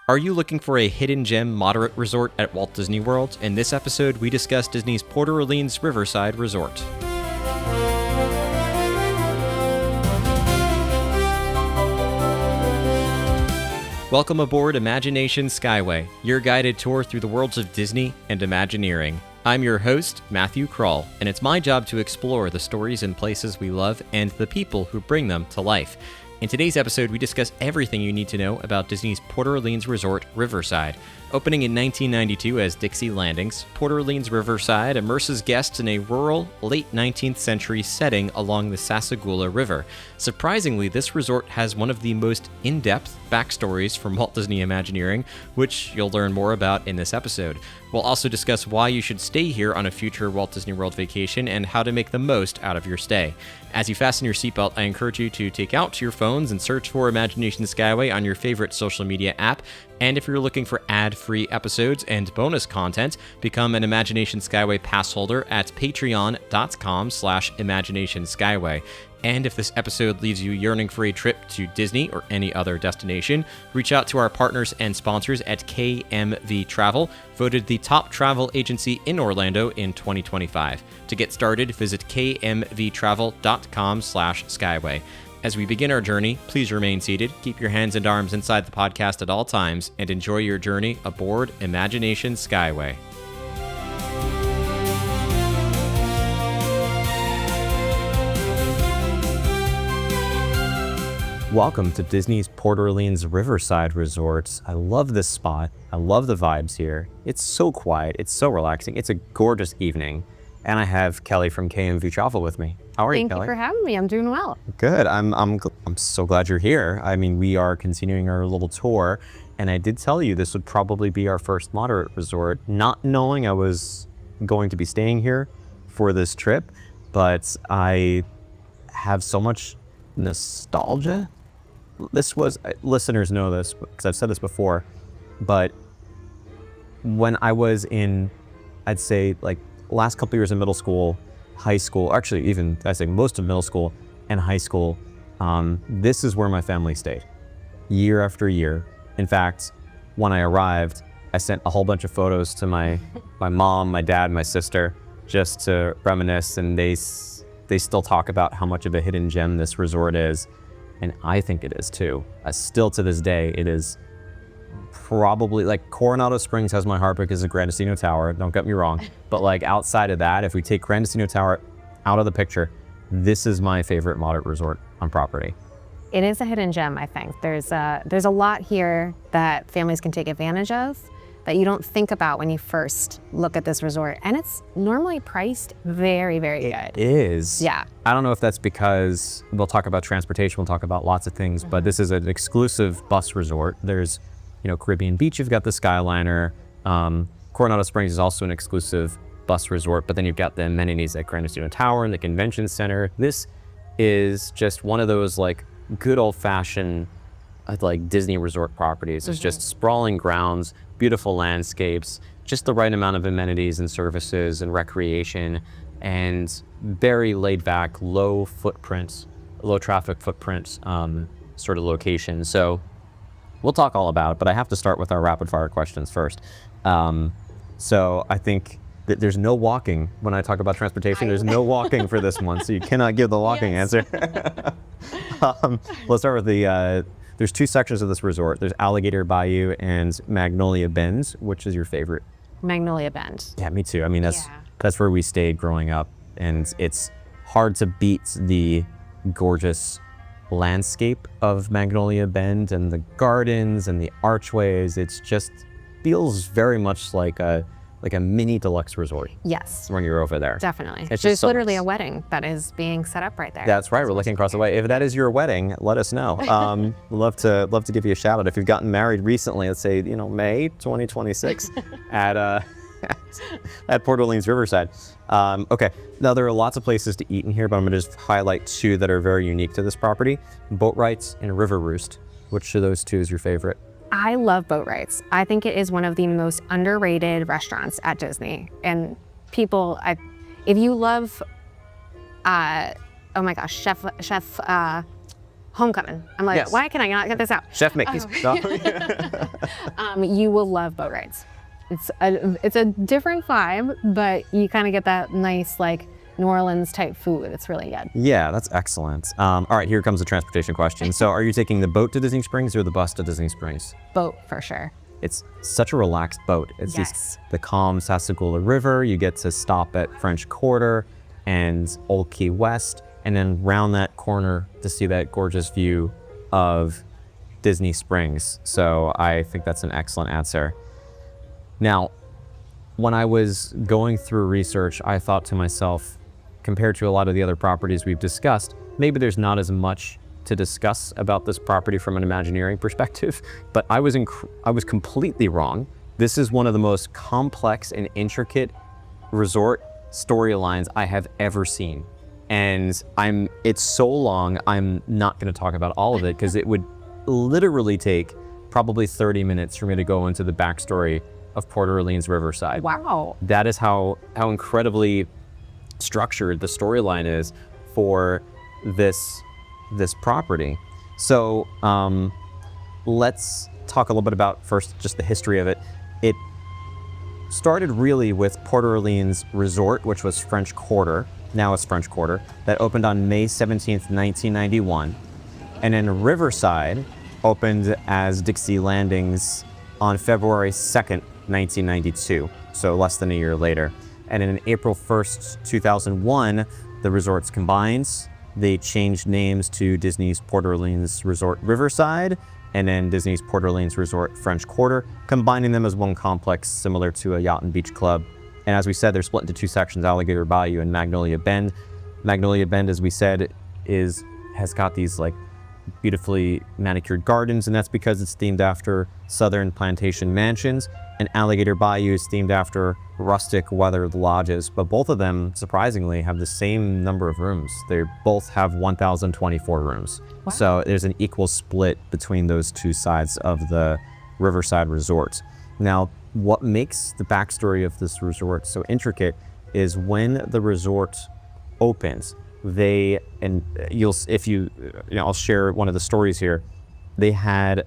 Are you looking for a hidden gem moderate resort at Walt Disney World? In this episode, we discuss Disney's Port Orleans Riverside Resort. Welcome aboard Imagination Skyway, your guided tour through the worlds of Disney and Imagineering. I'm your host, Matthew Kroll, and it's my job to explore the stories and places we love and the people who bring them to life. In today's episode, we discuss everything you need to know about Disney's Port Orleans Resort Riverside. Opening in 1992 as Dixie Landings, Port Orleans Riverside immerses guests in a rural, late 19th century setting along the Sassagoula River. Surprisingly, this resort has one of the most in-depth backstories from Walt Disney Imagineering, which you'll learn more about in this episode. We'll also discuss why you should stay here on a future Walt Disney World vacation and how to make the most out of your stay. As you fasten your seatbelt, I encourage you to take out your phones and search for Imagination Skyway on your favorite social media app. And if you're looking for ad-free episodes and bonus content, become an Imagination Skyway pass holder at patreon.com/Imagination Skyway. And if this episode leaves you yearning for a trip to Disney or any other destination, reach out to our partners and sponsors at KMV Travel, voted the top travel agency in Orlando in 2025. To get started, visit kmvtravel.com/Skyway. As we begin our journey, please remain seated, keep your hands and arms inside the podcast at all times, and enjoy your journey aboard Imagination Skyway. Welcome to Disney's Port Orleans Riverside Resort. I love this spot. I love the vibes here. It's so quiet. It's so relaxing. It's a gorgeous evening. And I have Kelly from KMV Travel with me. How are you, Kelly? Thank you for having me. I'm doing well. Good. I'm so glad you're here. I mean, we are continuing our little tour, and I did tell you this would probably be our first moderate resort, not knowing I was going to be staying here for this trip, but I have so much nostalgia. Listeners know this because I've said this before, but when I was in, I'd say like last couple years in middle school, high school, actually even I say most of middle school and high school, this is where my family stayed year after year. In fact, when I arrived, I sent a whole bunch of photos to my mom, my dad, my sister, just to reminisce, and they still talk about how much of a hidden gem this resort is. And I think it is too. Still to this day, it is probably, like, Coronado Springs has my heart because of Gran Destino Tower, don't get me wrong. But like outside of that, if we take Gran Destino Tower out of the picture, this is my favorite moderate resort on property. It is a hidden gem, I think. There's a lot here that families can take advantage of that you don't think about when you first look at this resort. And it's normally priced very, very good. It is. Yeah. I don't know if that's because we'll talk about transportation, we'll talk about lots of things, but this is an exclusive bus resort. There's, Caribbean Beach, you've got the Skyliner. Coronado Springs is also an exclusive bus resort, but then you've got the amenities at Gran Destino Tower and the Convention Center. This is just one of those like good old fashioned like Disney resort properties. It's just sprawling grounds, beautiful landscapes, just the right amount of amenities and services and recreation, and very laid back, low traffic footprint sort of location. So we'll talk all about it, but I have to start with our rapid fire questions first. So I think that there's no walking when I talk about transportation. There's no walking for this one, so you cannot give the walking answer. Let's start with there's two sections of this resort. There's Alligator Bayou and Magnolia Bend. Which is your favorite? Magnolia Bend. Yeah, me too. I mean, that's where we stayed growing up, and it's hard to beat the gorgeous landscape of Magnolia Bend and the gardens and the archways. It's just feels very much like a mini deluxe resort. Yes. When you're over there. Definitely. It's There's so literally nice. a wedding that is being set up right there. That's right. We're looking across the way. If that is your wedding, let us know. Love to give you a shout out. If you've gotten married recently, let's say, May 2026 at Port Orleans Riverside. Okay. Now there are lots of places to eat in here, but I'm going to just highlight two that are very unique to this property: Boat Rights and River Roost. Which of those two is your favorite? I love Boat Rights. I think it is one of the most underrated restaurants at Disney. And people, if you love, oh my gosh, Chef Homecoming. I'm like, why can I not get this out? Chef Mickey's. You will love boat rides. It's a different vibe, but you kind of get that nice like New Orleans type food. It's really good. Yeah, that's excellent. All right, here comes the transportation question. So are you taking the boat to Disney Springs or the bus to Disney Springs? Boat for sure. It's such a relaxed boat. It's just the calm Sassagoula River. You get to stop at French Quarter and Old Key West, and then round that corner to see that gorgeous view of Disney Springs. So I think that's an excellent answer. Now, when I was going through research, I thought to myself, compared to a lot of the other properties we've discussed, maybe there's not as much to discuss about this property from an Imagineering perspective, but I was completely wrong. This is one of the most complex and intricate resort storylines I have ever seen. And it's so long, I'm not gonna talk about all of it because it would literally take probably 30 minutes for me to go into the backstory of Port Orleans Riverside. Wow. That is how incredibly structured the storyline is for this property. So let's talk a little bit about first just the history of it. It started really with Port Orleans Resort, which was French Quarter, now it's French Quarter, that opened on May 17th, 1991. And then Riverside opened as Dixie Landings on February 2nd, 1992, so less than a year later. And in April 1st, 2001, the resorts combined. They changed names to Disney's Port Orleans Resort Riverside and then Disney's Port Orleans Resort French Quarter, combining them as one complex similar to a yacht and beach club. And as we said, they're split into two sections, Alligator Bayou and Magnolia Bend. Magnolia Bend, as we said, has got these like beautifully manicured gardens, and that's because it's themed after Southern plantation mansions. And Alligator Bayou is themed after rustic weathered lodges, but both of them, surprisingly, have the same number of rooms. They both have 1,024 rooms. Wow. So there's an equal split between those two sides of the Riverside Resort. Now, what makes the backstory of this resort so intricate is when the resort opens, I'll share one of the stories here. They had,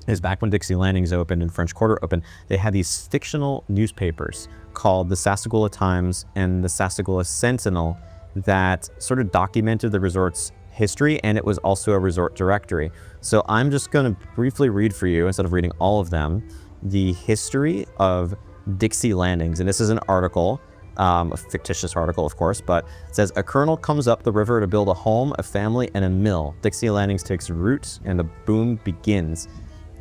is back when Dixie Landings opened and French Quarter opened, they had these fictional newspapers called the Sassagoula Times and the Sassagoula Sentinel that sort of documented the resort's history, and it was also a resort directory. So I'm just going to briefly read for you, instead of reading all of them, the history of Dixie Landings. And this is an article, a fictitious article, of course, but it says, a colonel comes up the river to build a home, a family, and a mill. Dixie Landings takes root and the boom begins.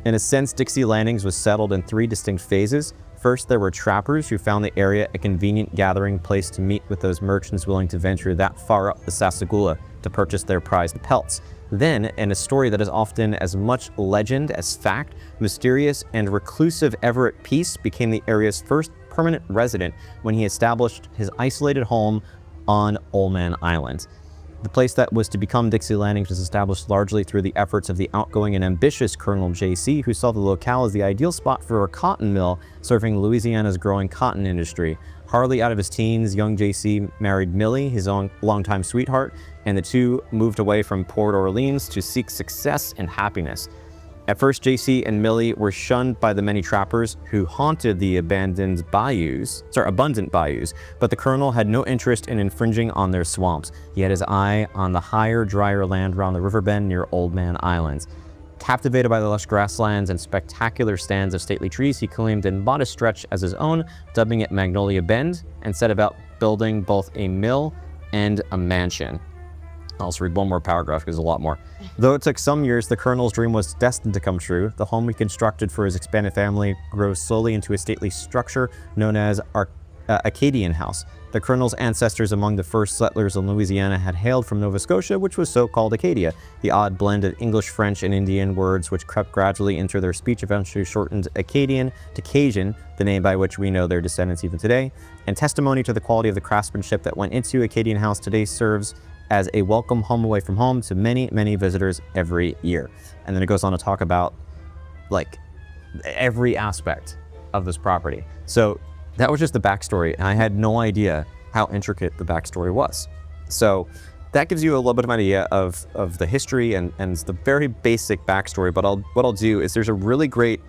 In a sense, Dixie Landings was settled in three distinct phases. First, there were trappers who found the area a convenient gathering place to meet with those merchants willing to venture that far up the Sassagoula to purchase their prized pelts. Then, in a story that is often as much legend as fact, mysterious and reclusive Everett Peace became the area's first permanent resident when he established his isolated home on Old Man Island. The place that was to become Dixie Landings was established largely through the efforts of the outgoing and ambitious Colonel J.C., who saw the locale as the ideal spot for a cotton mill serving Louisiana's growing cotton industry. Hardly out of his teens, young J.C. married Millie, his own longtime sweetheart, and the two moved away from Port Orleans to seek success and happiness. At first, J.C. and Millie were shunned by the many trappers who haunted the abundant bayous, but the colonel had no interest in infringing on their swamps. He had his eye on the higher, drier land around the river bend near Old Man Island. Captivated by the lush grasslands and spectacular stands of stately trees, he claimed and bought a stretch as his own, dubbing it Magnolia Bend, and set about building both a mill and a mansion. I'll just read one more paragraph because there's a lot more. Though it took some years, the colonel's dream was destined to come true. The home he constructed for his expanded family grows slowly into a stately structure known as Acadian House. The colonel's ancestors among the first settlers in Louisiana had hailed from Nova Scotia, which was so called Acadia. The odd blend of English, French, and Indian words which crept gradually into their speech eventually shortened Acadian to Cajun, the name by which we know their descendants even today. And testimony to the quality of the craftsmanship that went into Acadian House today serves as a welcome home away from home to many, many visitors every year. And then it goes on to talk about like every aspect of this property. So that was just the backstory, and I had no idea how intricate the backstory was. So that gives you a little bit of an idea of the history and the very basic backstory. But what I'll do is there's a really great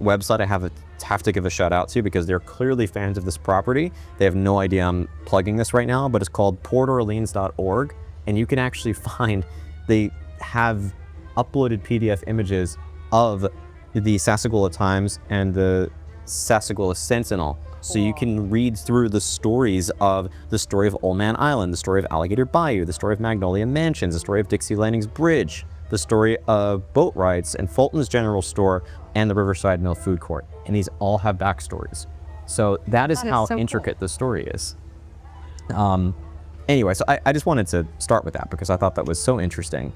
website I have to give a shout out to, because they're clearly fans of this property. They have no idea I'm plugging this right now, but it's called portorleans.org, and you can actually find, they have uploaded PDF images of the Sassagoula Times and the Sassagoula Sentinel. So you can read through the stories of the story of Old Man Island, the story of Alligator Bayou, the story of Magnolia Mansions, the story of Dixie Landings Bridge, the story of boat rides and Fulton's General Store and the Riverside Mill Food Court. And these all have backstories. So that is how so intricate the story is. Anyway, so I just wanted to start with that because I thought that was so interesting.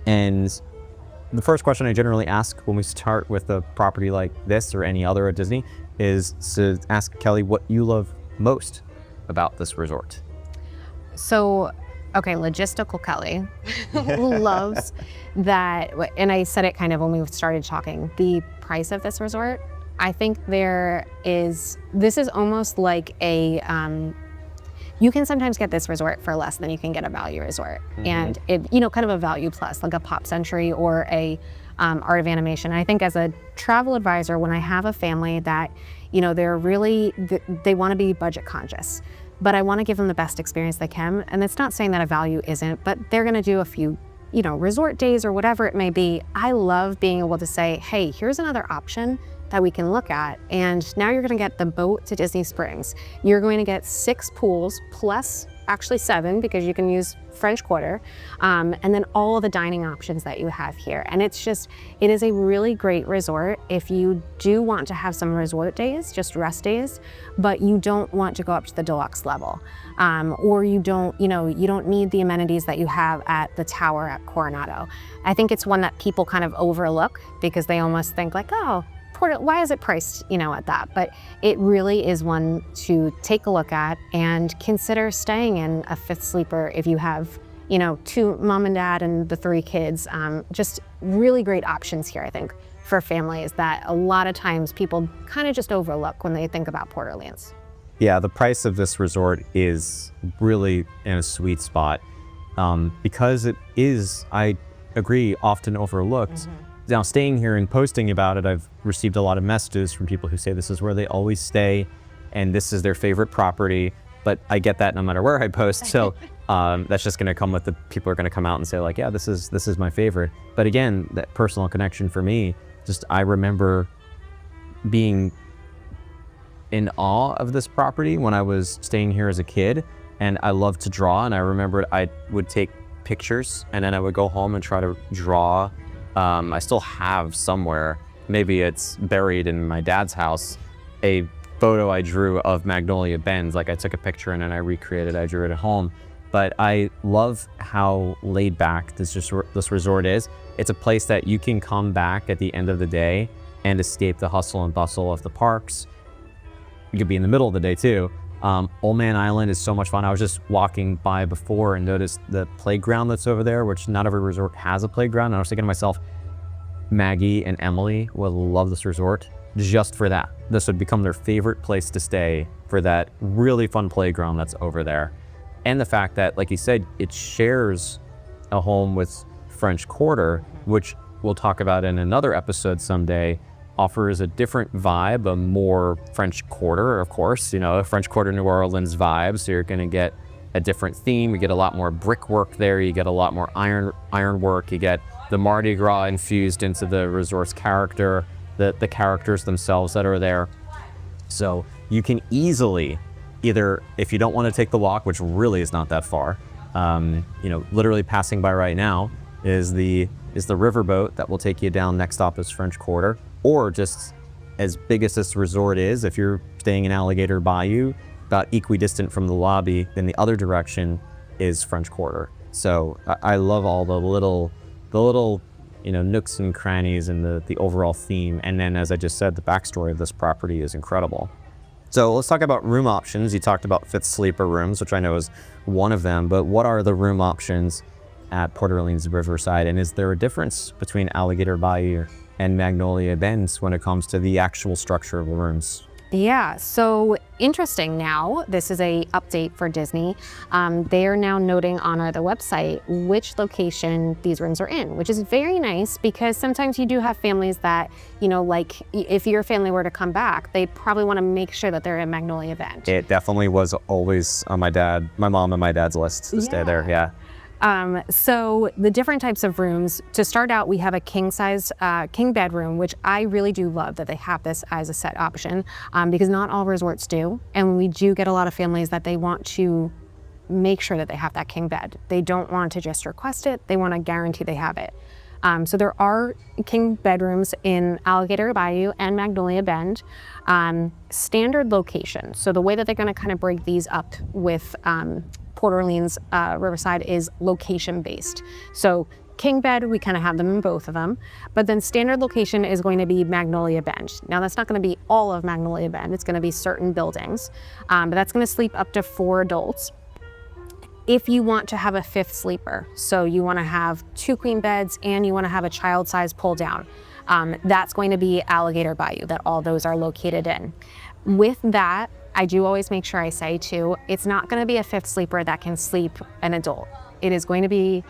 And the first question I generally ask when we start with a property like this or any other at Disney is to ask Kelly what you love most about this resort. So, okay, logistical Kelly loves that, and I said it kind of when we started talking, the price of this resort. I think this is almost like a, you can sometimes get this resort for less than you can get a value resort. Mm-hmm. And it, kind of a value plus, like a Pop Century or a Art of Animation. I think as a travel advisor, when I have a family that, they're really, they want to be budget conscious, but I want to give them the best experience they can. And it's not saying that a value isn't, but they're going to do a few, resort days or whatever it may be. I love being able to say, hey, here's another option that we can look at. And now you're gonna get the boat to Disney Springs. You're going to get 6 pools, plus actually 7, because you can use French Quarter, and then all of the dining options that you have here. And it is a really great resort if you do want to have some resort days, just rest days, but you don't want to go up to the deluxe level. Or you don't need the amenities that you have at the tower at Coronado. I think it's one that people kind of overlook because they almost think like, oh, why is it priced, at that? But it really is one to take a look at and consider staying in a 5th sleeper if you have, 2 mom and dad and the 3 kids. Just really great options here, I think, for families that a lot of times people kind of just overlook when they think about Port Orleans. Yeah, the price of this resort is really in a sweet spot because it is, I agree, often overlooked. Mm-hmm. Now, staying here and posting about it, I've received a lot of messages from people who say this is where they always stay and this is their favorite property, but I get that no matter where I post. So that's just gonna come with the people are gonna come out and say like, yeah, this is my favorite. But again, that personal connection for me, I remember being in awe of this property when I was staying here as a kid, and I loved to draw, and I remember I would take pictures and then I would go home and try to draw. I still have somewhere, maybe it's buried in my dad's house, a photo I drew of Magnolia Bends. Like I took a picture and then I drew it at home. But I love how laid back this resort is. It's a place that you can come back at the end of the day and escape the hustle and bustle of the parks. You could be in the middle of the day too. Old Man Island is so much fun. I was just walking by before and noticed the playground that's over there, which not every resort has a playground. And I was thinking to myself, Maggie and Emily would love this resort just for that. This would become their favorite place to stay for that really fun playground that's over there. And the fact that, like you said, it shares a home with French Quarter, which we'll talk about in another episode someday, offers a different vibe, a more French Quarter, of course, a French Quarter New Orleans vibe. So you're gonna get a different theme. You get a lot more brickwork there. You get a lot more iron work. You get the Mardi Gras infused into the resort's character, the characters themselves that are there. So you can easily either, if you don't want to take the walk, which really is not that far, literally passing by right now is the riverboat that will take you down. Next stop is French Quarter. Or just as big as this resort is, if you're staying in Alligator Bayou, about equidistant from the lobby, then the other direction is French Quarter. So I love all the little nooks and crannies and the overall theme. And then, as I just said, the backstory of this property is incredible. So let's talk about room options. You talked about 5th sleeper rooms, which I know is one of them, but what are the room options at Port Orleans Riverside? And is there a difference between Alligator Bayou and Magnolia Bends when it comes to the actual structure of the rooms? Yeah, so interesting now. This is a update for Disney. They are now noting on their website which location these rooms are in, which is very nice because sometimes you do have families that, like if your family were to come back, they probably want to make sure that they're in Magnolia Bend. It definitely was always on my mom and my dad's list to stay there. Yeah. So the different types of rooms, to start out, we have a king bedroom, which I really do love that they have this as a set option, because not all resorts do. And we do get a lot of families that they want to make sure that they have that king bed. They don't want to just request it. They want to guarantee they have it. So there are king bedrooms in Alligator Bayou and Magnolia Bend. Standard location. So the way that they're going to kind of break these up with Port Orleans Riverside is location based. So king bed, we kind of have them in both of them, but then standard location is going to be Magnolia Bend. Now that's not going to be all of Magnolia Bend. It's going to be certain buildings, but that's going to sleep up to 4 adults. If you want to have a 5th sleeper, so you want to have 2 queen beds and you want to have a child size pull down, that's going to be Alligator Bayou that all those are located in. With that, I do always make sure I say too, it's not going to be a 5th sleeper that can sleep an adult. It is going to be,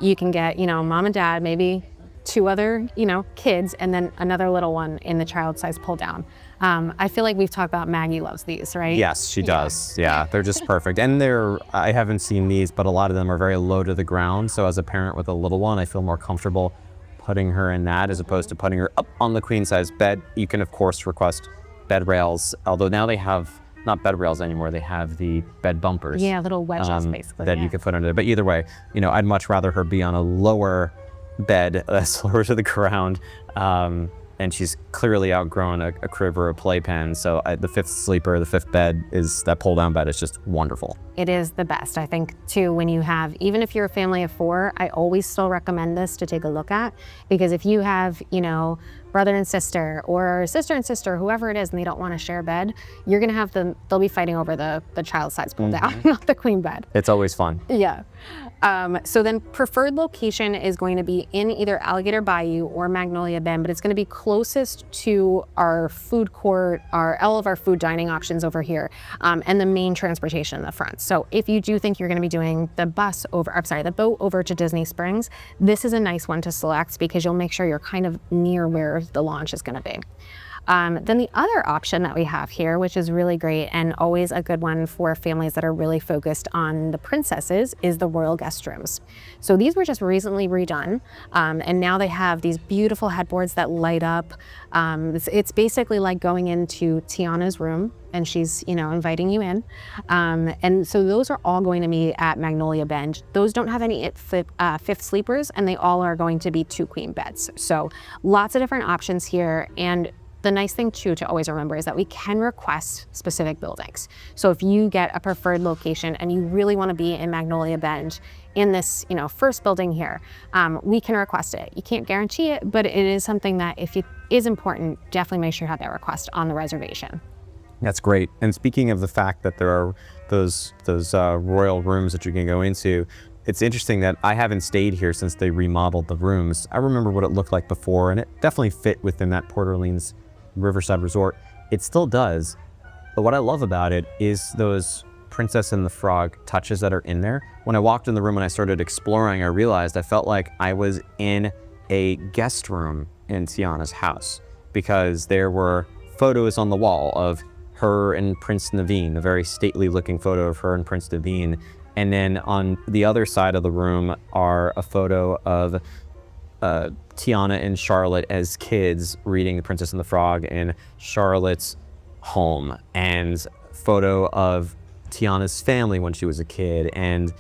you can get, mom and dad, maybe 2 other, kids, and then another little one in the child size pull down. I feel like we've talked about Maggie loves these, right? Yes, she does. Yeah, they're just perfect. And I haven't seen these, but a lot of them are very low to the ground. So as a parent with a little one, I feel more comfortable putting her in that as opposed to putting her up on the queen size bed. You can of course request bed rails, although now they have not bed rails anymore, they have the bed bumpers. Yeah, little wedges basically. That you can put under there. But either way, I'd much rather her be on a lower bed that's lower to the ground. And she's clearly outgrown a crib or a playpen. So the 5th sleeper, the 5th bed, that pull-down bed is just wonderful. It is the best. I think too, when you have, even if you're a family of 4, I always still recommend this to take a look at, because if you have, brother and sister or sister and sister, whoever it is, and they don't want to share a bed, you're going to have they'll be fighting over the child size pull down, not the queen bed. It's always fun. Yeah. So then preferred location is going to be in either Alligator Bayou or Magnolia Bend, but it's going to be closest to our food court, all of our food dining options over here, and the main transportation in the front. So if you do think you're going to be doing the boat over to Disney Springs, this is a nice one to select because you'll make sure you're kind of near where the launch is going to be. Then the other option that we have here, which is really great and always a good one for families that are really focused on the princesses, is the royal guest rooms. So these were just recently redone, and now they have these beautiful headboards that light up. It's basically like going into Tiana's room and she's, inviting you in. And so those are all going to be at Magnolia Bend. Those don't have any 5th sleepers, and they all are going to be 2 queen beds. So lots of different options here. And the nice thing too to always remember is that we can request specific buildings. So if you get a preferred location and you really want to be in Magnolia Bend in this, first building here, we can request it. You can't guarantee it, but it is something that if it is important, definitely make sure you have that request on the reservation. That's great. And speaking of the fact that there are those royal rooms that you can go into, it's interesting that I haven't stayed here since they remodeled the rooms. I remember what it looked like before, and it definitely fit within that Port Orleans Riverside Resort. It still does, but what I love about it is those Princess and the Frog touches that are in there. When I walked in the room and I started exploring, I realized I felt like I was in a guest room in Tiana's house, because there were photos on the wall of her and Prince Naveen, a very stately looking photo of her and Prince Naveen. And then on the other side of the room are a photo of Tiana and Charlotte as kids reading The Princess and the Frog in Charlotte's home, and photo of Tiana's family when she was a kid. And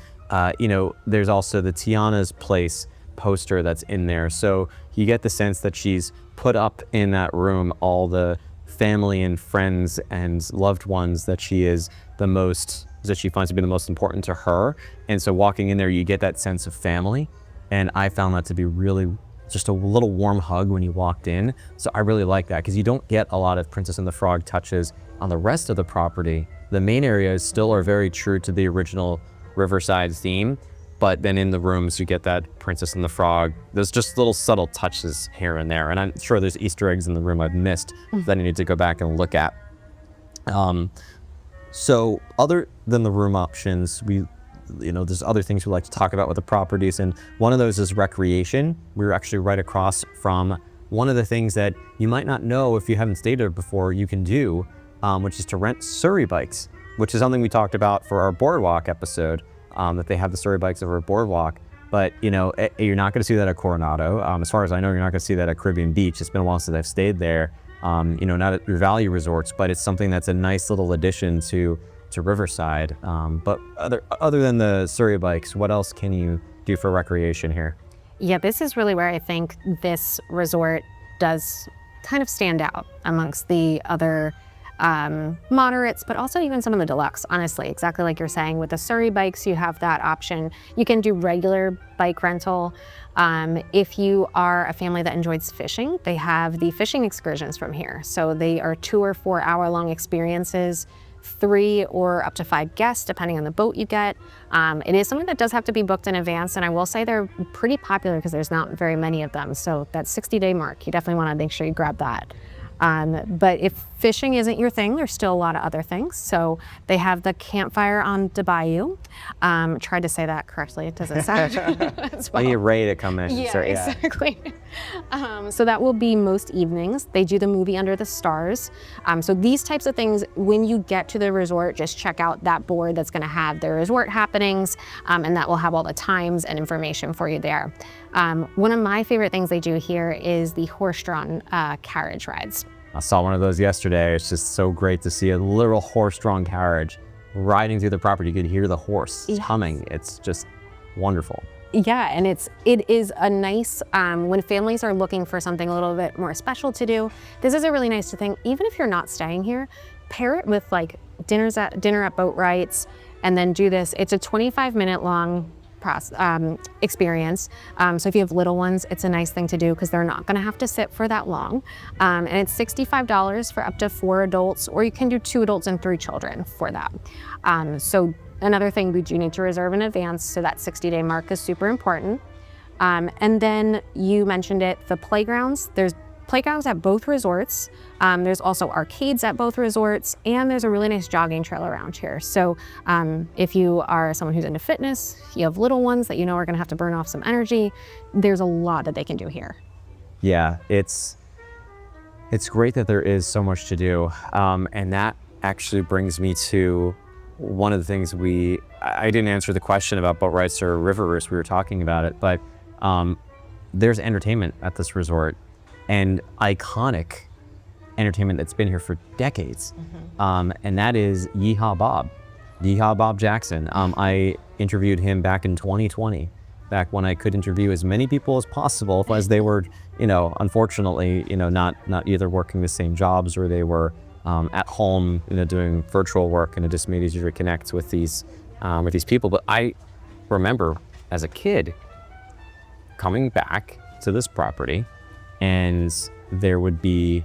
there's also the Tiana's Place poster that's in there. So you get the sense that she's put up in that room all the family and friends and loved ones that she finds to be the most important to her. And so walking in there, you get that sense of family. And I found that to be really just a little warm hug when you walked in. So I really like that, because you don't get a lot of Princess and the Frog touches on the rest of the property. The main areas still are very true to the original Riverside theme, but then in the rooms you get that Princess and the Frog. There's just little subtle touches here and there, and I'm sure there's Easter eggs in the room I've missed that I need to go back and look at. So other than the room options, there's other things we like to talk about with the properties, and one of those is recreation. We're actually right across from one of the things that you might not know if you haven't stayed there before you can do, which is to rent Surrey bikes, which is something we talked about for our boardwalk episode, that they have the Surrey bikes over a boardwalk. But you're not going to see that at Coronado. As far as I know, you're not going to see that at Caribbean Beach. It's been a while since I've stayed there. Not at your value resorts, but it's something that's a nice little addition to Riverside. But other than the Surrey bikes, what else can you do for recreation here? Yeah, this is really where I think this resort does kind of stand out amongst the other moderates, but also even some of the deluxe, honestly. Exactly like you're saying, with the Surrey bikes, you have that option. You can do regular bike rental. If you are a family that enjoys fishing, they have the fishing excursions from here. So they are 2 or 4 hour long experiences, 3 or up to 5 guests, depending on the boat you get. It is something that does have to be booked in advance, and I will say they're pretty popular because there's not very many of them. So that 60-day mark, you definitely want to make sure you grab that. But if fishing isn't your thing, there's still a lot of other things. So they have the campfire on the bayou. Tried to say that correctly. It doesn't sound as well. You're ready to come in. Yeah, exactly. So that will be most evenings. They do the movie Under the Stars. So these types of things, when you get to the resort, just check out that board that's going to have the resort happenings, and that will have all the times and information for you there. One of my favorite things they do here is the horse-drawn carriage rides. I saw one of those yesterday. It's just so great to see a literal horse-drawn carriage riding through the property. You could hear the horse humming. It's just wonderful. Yeah, and it is a nice, when families are looking for something a little bit more special to do, this is a really nice thing. Even if you're not staying here, pair it with like dinner at boat rights, and then do this. It's a 25-minute long experience. So if you have little ones, it's a nice thing to do because they're not going to have to sit for that long. And it's $65 for up to 4 adults, or you can do 2 adults and 3 children for that. So another thing, we do need to reserve in advance, so that 60-day mark is super important. And then you mentioned it, the playgrounds. There's playgrounds at both resorts. There's also arcades at both resorts, and there's a really nice jogging trail around here. So if you are someone who's into fitness, you have little ones that you know are gonna have to burn off some energy, there's a lot that they can do here. Yeah, it's great that there is so much to do. And that actually brings me to one of the things I didn't answer the question about boat rides or River Roost. We were talking about it, but there's entertainment at this resort, and iconic entertainment that's been here for decades. And that is Yehaa Bob Jackson. I interviewed him back in 2020, back when I could interview as many people as possible, as they were, unfortunately, not either working the same jobs, or they were at home, doing virtual work, and it just made it easier to connect with these people. But I remember as a kid coming back to this property, and there would be,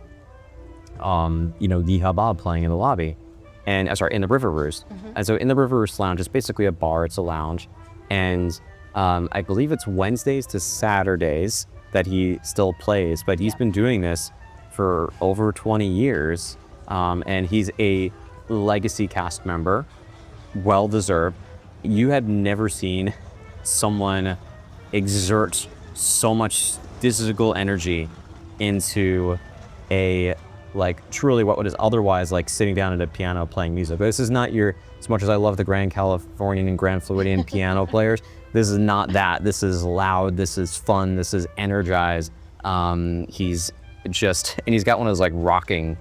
Yehaa Bob playing in the lobby, and in the River Roost. And so in the River Roost Lounge, it's basically a bar, it's a lounge, and I believe it's Wednesdays to Saturdays that he still plays, but he's been doing this for over 20 years, and he's a legacy cast member, well-deserved. You have never seen someone exert so much physical energy into truly what is otherwise like sitting down at a piano playing music. But this is not as much as I love the Grand Californian and Grand Floridian piano players, this is not that. This is loud, this is fun, this is energized. He's got one of those rocking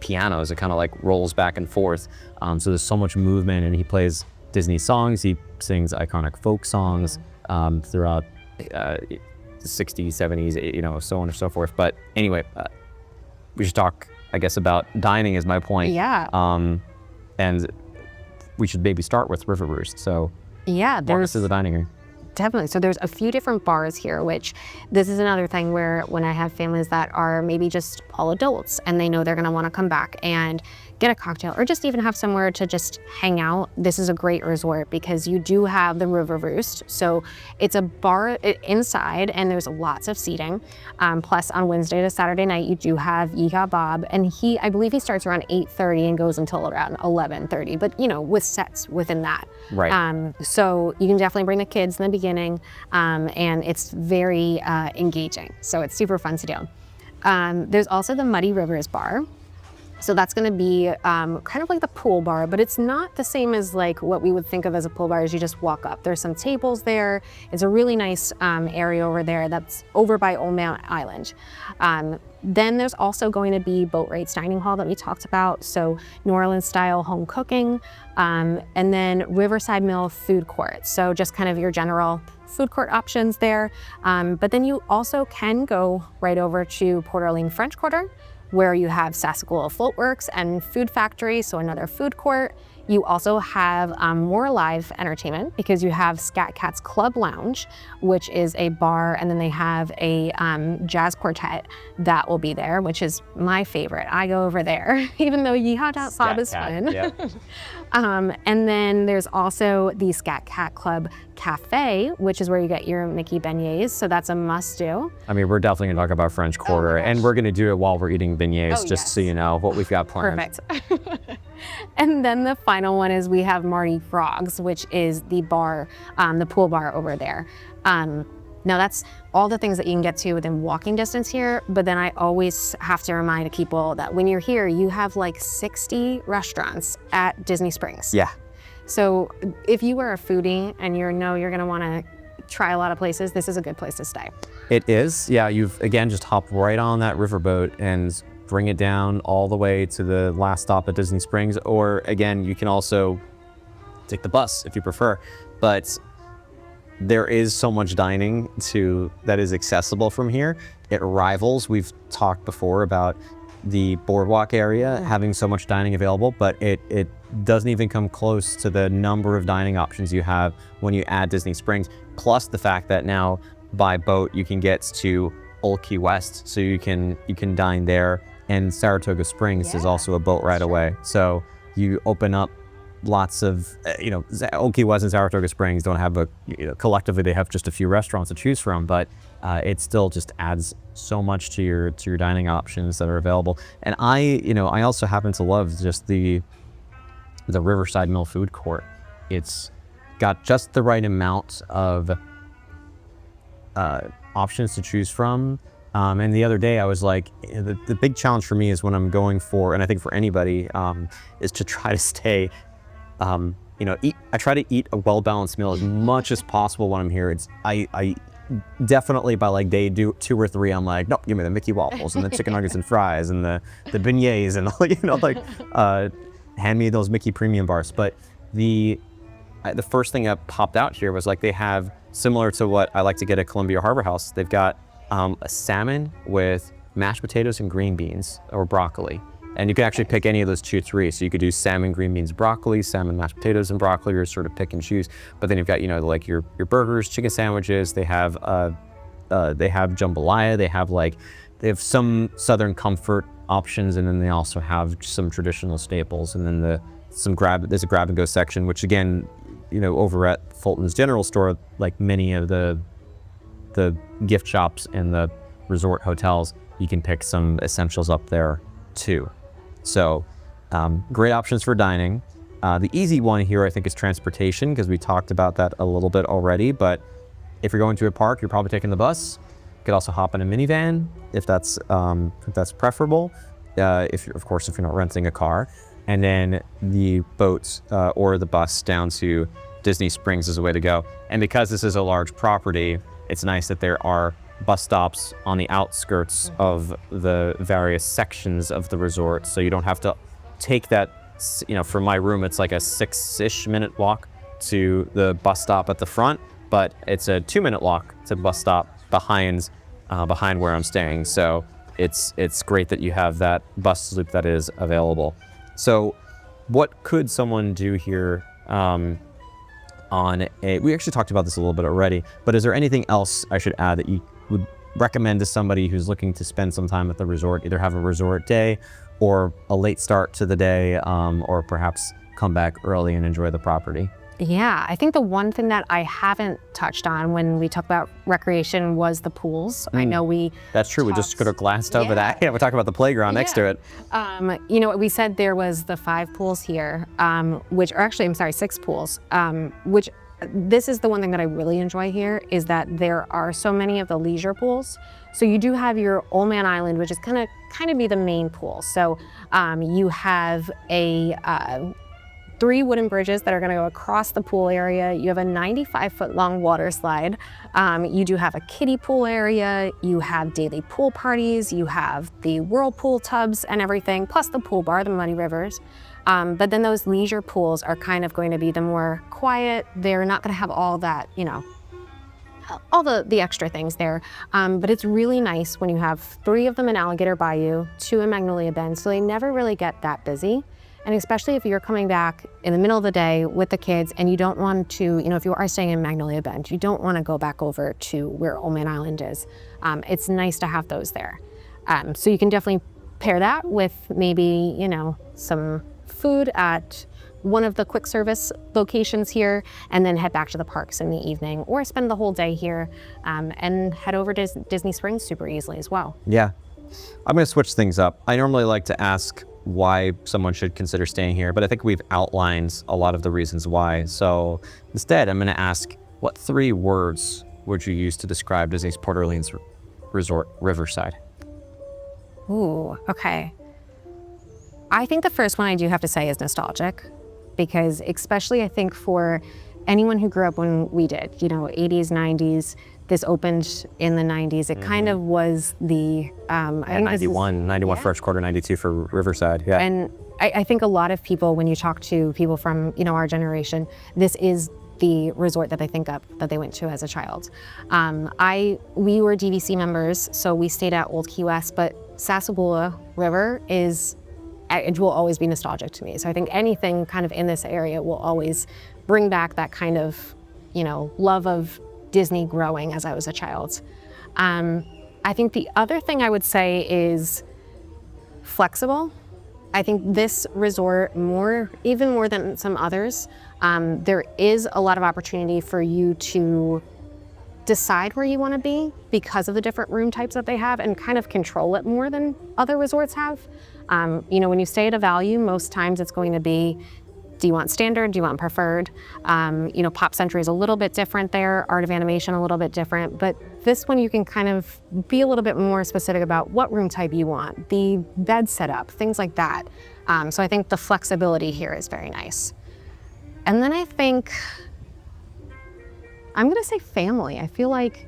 pianos that kind of rolls back and forth. So there's so much movement, and he plays Disney songs, he sings iconic folk songs throughout the 60s, 70s, so on and so forth. But anyway, we should talk, I guess, about dining is my point. Yeah. And we should maybe start with River Roost. So yeah, walk us through the dining room. Definitely. So there's a few different bars here, which this is another thing where when I have families that are maybe just all adults and they know they're going to want to come back and get a cocktail, or just even have somewhere to just hang out, this is a great resort because you do have the River Roost. So it's a bar inside and there's lots of seating. Plus on Wednesday to Saturday night, you do have Yehaa Bob, and I believe he starts around 8:30 and goes until around 11:30, but you know, with sets within that. Right. So you can definitely bring the kids in the beginning, and it's very engaging. So it's super fun to do. There's also the Muddy Rivers bar. So that's gonna be kind of like the pool bar, but it's not the same as like what we would think of as a pool bar as you just walk up. There's some tables there. It's a really nice area over there that's over by Old Mount Island. Then there's also going to be Boat Rates Dining Hall that we talked about. So New Orleans style home cooking, and then Riverside Mill food court. So just kind of your general food court options there. But then you also can go right over to Port Orleans French Quarter, where you have Sassagoula Floatworks and Food Factory, so another food court. You also have more live entertainment because you have Scat Cat's Club Lounge, which is a bar, and then they have a jazz quartet that will be there, which is my favorite. I go over there, even though Yehaa Bob is fun. Yeah. And then there's also the Scat Cat Club Cafe, which is where you get your Mickey beignets, so that's a must-do. I mean, we're definitely gonna talk about French Quarter, and we're gonna do it while we're eating beignets, just so you know what we've got planned. Perfect. And then the final one is we have Marty Frogs, which is the bar, the pool bar over there. Now that's all the things that you can get to within walking distance here, but then I always have to remind people that when you're here, you have like 60 restaurants at Disney Springs. Yeah. So if you are a foodie and you're gonna wanna try a lot of places, this is a good place to stay. It is, yeah. You've, again, just hop right on that riverboat and bring it down all the way to the last stop at Disney Springs, or again, you can also take the bus if you prefer. But there is so much dining that is accessible from here. It rivals, we've talked before about the boardwalk area having so much dining available, but it doesn't even come close to the number of dining options you have when you add Disney Springs, plus the fact that now by boat you can get to Old Key West, so you can dine there, and Saratoga Springs is also a boat ride away. So you open up lots of, Old Key West and Saratoga Springs don't have collectively they have just a few restaurants to choose from, but it still just adds so much to your dining options that are available. And I also happen to love just the Riverside Mill food court. It's got just the right amount of options to choose from. And the other day I was like, the big challenge for me is when I'm going for, and I think for anybody, is to try to stay, I try to eat a well-balanced meal as much as possible when I'm here. I definitely by like day 2 or 3, I'm like, no, give me the Mickey waffles and the chicken nuggets and fries and the beignets and hand me those Mickey premium bars. But the first thing that popped out here was like they have, similar to what I like to get at Columbia Harbor House, they've got a salmon with mashed potatoes and green beans or broccoli. And you can actually pick any of those 2 or 3. So you could do salmon, green beans, broccoli, salmon, mashed potatoes, and broccoli, or sort of pick and choose. But then you've got, like your burgers, chicken sandwiches. They have jambalaya. They have some Southern comfort options, and then they also have some traditional staples. And then there's a grab and go section, which again, over at Fulton's General Store, like many of the gift shops and the resort hotels, you can pick some essentials up there too. So great options for dining. The easy one here, I think, is transportation, because we talked about that a little bit already. But if you're going to a park, you're probably taking the bus. You could also hop in a minivan if that's preferable. If you're not renting a car, and then the boat or the bus down to Disney Springs is a way to go. And because this is a large property, it's nice that there are bus stops on the outskirts of the various sections of the resort, so you don't have to take that, from my room it's like a 6-ish minute walk to the bus stop at the front, but it's a 2-minute walk to the bus stop behind where I'm staying. So it's great that you have that bus loop that is available. So what could someone do here we actually talked about this a little bit already, but is there anything else I should add that you would recommend to somebody who's looking to spend some time at the resort, either have a resort day or a late start to the day, or perhaps come back early and enjoy the property. Yeah, I think the one thing that I haven't touched on when we talk about recreation was the pools. I know we That's true. We just could have glanced over that. Yeah, we're talking about the playground next to it. You know, we said there was the 5 pools here, which are actually, I'm sorry, 6 pools, which this is the one thing that I really enjoy here is that there are so many of the leisure pools. So you do have your Old Man Island, which is kind of be the main pool. So you have a 3 wooden bridges that are going to go across the pool area. You have a 95-foot long water slide. You do have a kiddie pool area. You have daily pool parties. You have the whirlpool tubs and everything, plus the pool bar, the Muddy Rivers. But then those leisure pools are kind of going to be the more quiet. They're not going to have all that, you know, all the extra things there. But it's really nice when you have 3 of them in Alligator Bayou, 2 in Magnolia Bend, so they never really get that busy. And especially if you're coming back in the middle of the day with the kids and you don't want to, you know, if you are staying in Magnolia Bend, you don't want to go back over to where Old Man Island is. It's nice to have those there. So you can definitely pair that with maybe, you know, some food at one of the quick service locations here and then head back to the parks in the evening or spend the whole day here and head over to Disney Springs super easily as well. Yeah. I'm going to switch things up. I normally like to ask why someone should consider staying here, but I think we've outlined a lot of the reasons why. So instead, I'm going to ask, what 3 words would you use to describe Disney's Port Orleans Resort Riverside? Ooh, okay. I think the first one I do have to say is nostalgic, because especially I think for anyone who grew up when we did, you know, 80s, 90s, this opened in the 90s. It kind of was the... 91 first quarter, 92 for Riverside, yeah. And I think a lot of people, when you talk to people from, you know, our generation, this is the resort that they think of, that they went to as a child. We were DVC members, so we stayed at Old Key West, but Sassagoula River it will always be nostalgic to me. So I think anything kind of in this area will always bring back that kind of, you know, love of Disney growing as I was a child. I think the other thing I would say is flexible. I think this resort, even more than some others, there is a lot of opportunity for you to decide where you want to be because of the different room types that they have and kind of control it more than other resorts have. You know, when you stay at a value, most times it's going to be, do you want standard? Do you want preferred? You know, Pop Century is a little bit different there, Art of Animation a little bit different, but this one you can kind of be a little bit more specific about what room type you want, the bed setup, things like that. So I think the flexibility here is very nice. And then I think, I'm gonna say family. I feel like,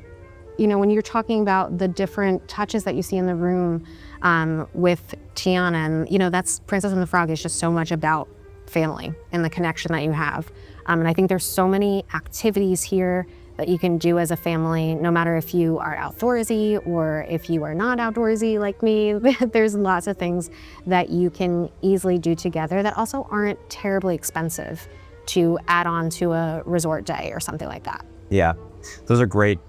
you know, when you're talking about the different touches that you see in the room with Tiana, and, you know, that's Princess and the Frog is just so much about family and the connection that you have. And I think there's so many activities here that you can do as a family, no matter if you are outdoorsy or if you are not outdoorsy like me. There's lots of things that you can easily do together that also aren't terribly expensive to add on to a resort day or something like that. Yeah, those are great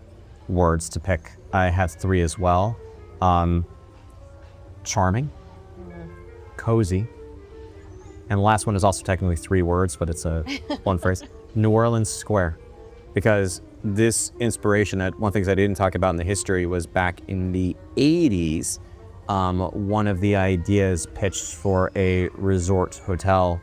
words to pick. I have 3 as well. Charming, cozy, and the last one is also technically 3 words, but it's a one phrase. New Orleans Square. Because this inspiration, one of the things I didn't talk about in the history was back in the 80s, one of the ideas pitched for a resort hotel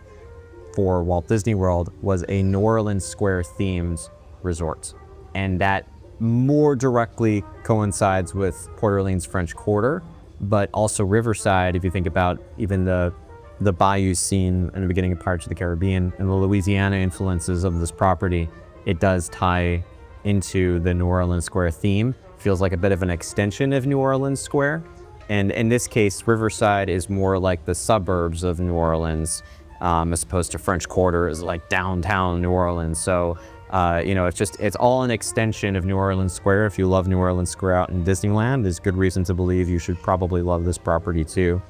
for Walt Disney World was a New Orleans Square themed resort. And that more directly coincides with Port Orleans French Quarter, but also Riverside, if you think about even the bayou scene in the beginning of Pirates of the Caribbean and the Louisiana influences of this property, it does tie into the New Orleans Square theme. Feels like a bit of an extension of New Orleans Square. And in this case, Riverside is more like the suburbs of New Orleans, as opposed to French Quarter is like downtown New Orleans. So, you know, it's all an extension of New Orleans Square. If you love New Orleans Square out in Disneyland, there's good reason to believe you should probably love this property too.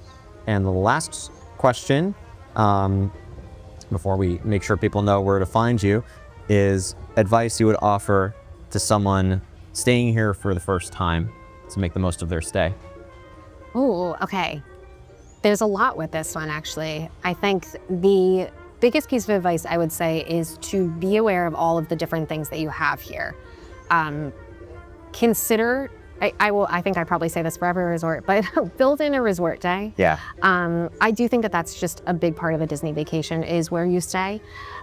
And the last question, before we make sure people know where to find you, is advice you would offer to someone staying here for the first time to make the most of their stay. Oh, okay. There's a lot with this one, actually. I think the biggest piece of advice I would say is to be aware of all of the different things that you have here. Consider, I think I probably say this for every resort, but build in a resort day. Yeah. I do think that that's just a big part of a Disney vacation is where you stay.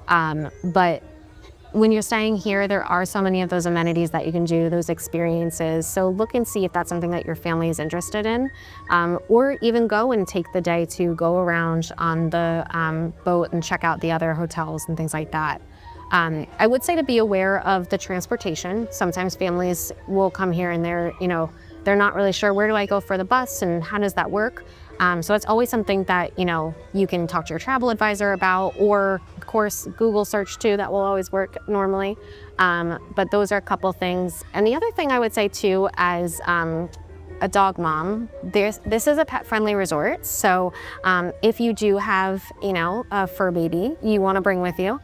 But when you're staying here, there are so many of those amenities that you can do, those experiences. So look and see if that's something that your family is interested in, or even go and take the day to go around on the boat and check out the other hotels and things like that. I would say to be aware of the transportation. Sometimes families will come here and they're not really sure, where do I go for the bus and how does that work? So it's always something that, you can talk to your travel advisor about, or of course, Google search too, that will always work normally. But those are a couple things. And the other thing I would say too, as a dog mom, this is a pet-friendly resort. So if you do have, a fur baby you want to bring with you,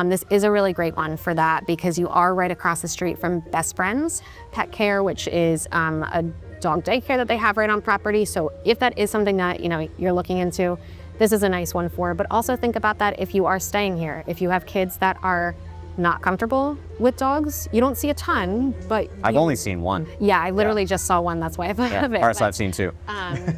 this is a really great one for that, because you are right across the street from Best Friends Pet Care, which is a dog daycare that they have right on property. So if that is something that you're looking into, this is a nice one for. But also think about that if you are staying here. If you have kids that are not comfortable with dogs, you don't see a ton, but I've only seen one. Yeah, I literally just saw one. That's why I thought of it. Ours I've seen two.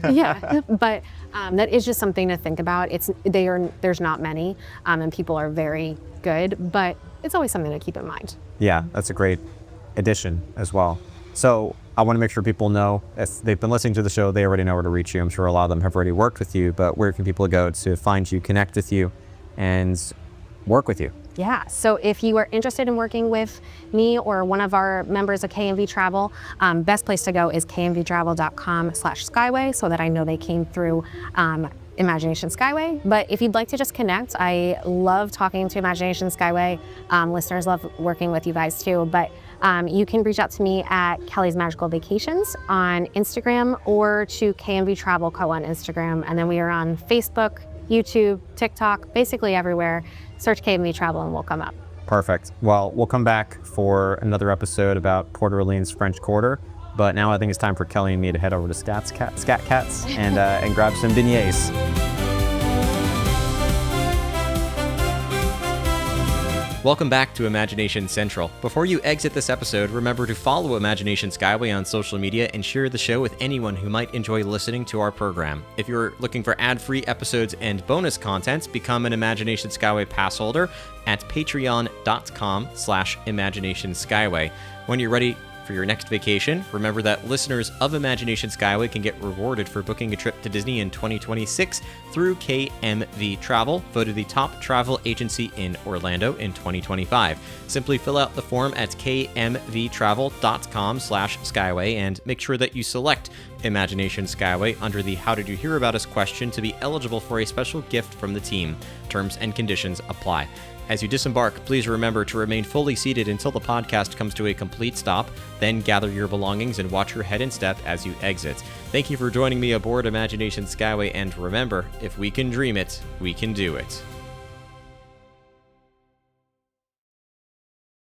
Yeah, but that is just something to think about. There's not many, and people are very good, but it's always something to keep in mind. Yeah, that's a great addition as well. So I want to make sure people know, if they've been listening to the show, they already know where to reach you. I'm sure a lot of them have already worked with you, but where can people go to find you, connect with you, and work with you? Yeah, so if you are interested in working with me or one of our members of KMV Travel, best place to go is kmvtravel.com/skyway, so that I know they came through Imagination Skyway. But if you'd like to just connect, I love talking to Imagination Skyway. Listeners love working with you guys too. But you can reach out to me at Kelly's Magical Vacations on Instagram, or to KMV Travel Co. on Instagram. And then we are on Facebook, YouTube, TikTok, basically everywhere. Search KMV Travel and we'll come up. Perfect. Well, we'll come back for another episode about Port Orleans French Quarter. But now I think it's time for Kelly and me to head over to Scat Cats and grab some beignets. Welcome back to Imagination Central. Before you exit this episode, remember to follow Imagination Skyway on social media and share the show with anyone who might enjoy listening to our program. If you're looking for ad-free episodes and bonus content, become an Imagination Skyway pass holder at patreon.com/Imagination Skyway. When you're ready for your next vacation, remember that listeners of Imagination Skyway can get rewarded for booking a trip to Disney in 2026 through KMV Travel, voted the top travel agency in Orlando in 2025. Simply fill out the form at kmvtravel.com/Skyway and make sure that you select Imagination Skyway under the How Did You Hear About Us question to be eligible for a special gift from the team. Terms and conditions apply. As you disembark, please remember to remain fully seated until the podcast comes to a complete stop, then gather your belongings and watch your head and step as you exit. Thank you for joining me aboard Imagination Skyway, and remember, if we can dream it, we can do it.